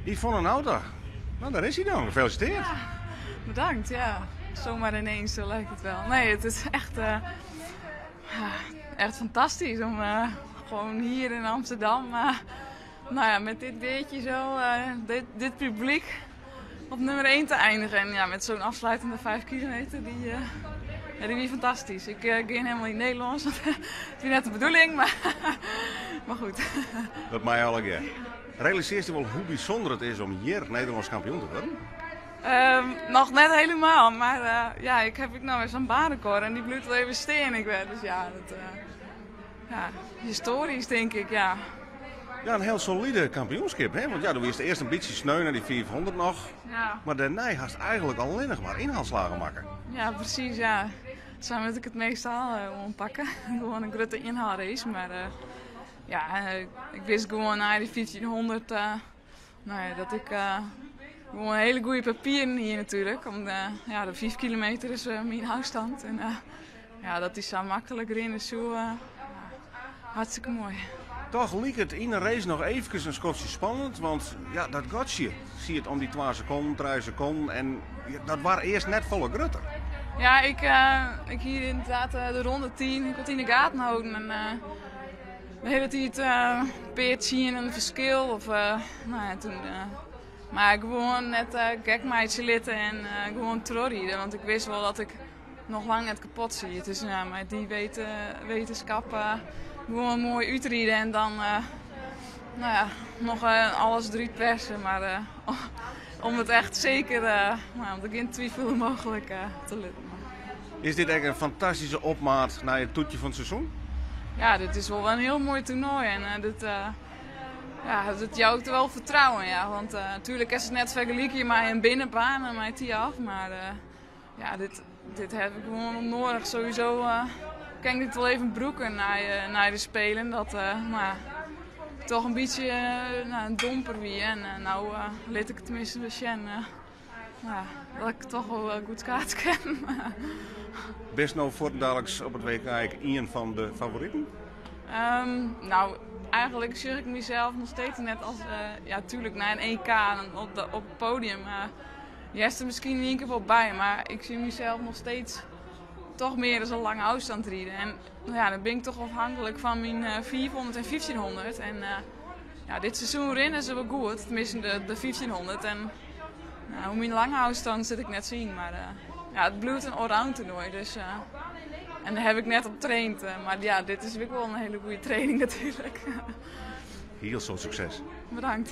Yvonne Nauta. Nou, daar is hij dan. Gefeliciteerd. Ja, bedankt, ja. Zomaar ineens, zo lijkt het wel. Nee, het is echt, echt fantastisch om gewoon hier in Amsterdam, nou ja, met dit weertje zo, dit publiek op nummer 1 te eindigen. En ja, met zo'n afsluitende 5 kilometer, die weer fantastisch. Ik ga helemaal in Nederlands, want het is net de bedoeling, maar goed. Dat mij al een keer. Realiseert je wel hoe bijzonder het is om hier Nederlands kampioen te worden? Nog net helemaal, maar ja, ik heb nou eens een baanrecord en die bloedt wel even steen. Ik weet, dus ja, dat, ja, historisch denk ik, ja. Ja, een heel solide kampioenschap, hè? Want ja, toen was het eerst een beetje sneu naar die 500 nog. Ja. Maar daarna had eigenlijk alleen nog maar inhaalslagen maken. Ja, precies, ja. Zo moet ik het meestal pakken. Gewoon een grote inhaalrace, maar ja, ik wist gewoon na die 1500 nou ja, dat ik gewoon hele goede papieren hier natuurlijk. Ja, de 5 kilometer is mijn afstand en ja, dat is zo makkelijk erin, dus zo hartstikke mooi. Toch liep het in een race nog even een schotje spannend, want ja, dat gotje zie je het om die 2 seconden, 3 seconden en ja, dat waren eerst net volle grutter. Ja, ik hier inderdaad de ronde 10, ik had in de gaten houden en de hele tijd peert zien een verschil of nou ja, toen, maar gewoon net gekmeidje litten en gewoon terugrijden, want ik wist wel dat ik nog lang net kapot zie. Dus ja, maar die wetenschap gewoon mooi uitrijden en dan nou ja, nog alles eruit persen, maar om het echt zeker, nou, om er geen twijfel mogelijk te lukken. Is dit echt een fantastische opmaat naar het toetje van het seizoen? Ja, dit is wel een heel mooi toernooi en ja, dat jouwt wel vertrouwen, ja. Want natuurlijk is het net vergelijken met een binnenbaan en met die af, maar ja, dit heb ik gewoon nodig. Sowieso kan ik dit wel even broeken naar de Spelen, dat nou, toch een beetje een domper wie en nou liet ik het tenminste bij Sjen. Ja, dat ik toch wel goed kaart ken. Best nou voor dadelijk op het WK een van de favorieten? Nou, eigenlijk zie ik mezelf nog steeds net als, ja, tuurlijk na een EK op het podium. Je is er misschien niet keer bij, maar ik zie mezelf nog steeds toch meer als een lange afstand rijden. En ja, dan ben ik toch afhankelijk van mijn 400 en 1500. En ja, dit seizoen rennen ze wel goed, tenminste de 1500. En hoe mijn lange afstand zit ik net zien, maar ja, het bloedt een allround toernooi, dus en daar heb ik net op getraind. Maar ja, dit is ook wel een hele goede training natuurlijk. Heel veel succes. Bedankt.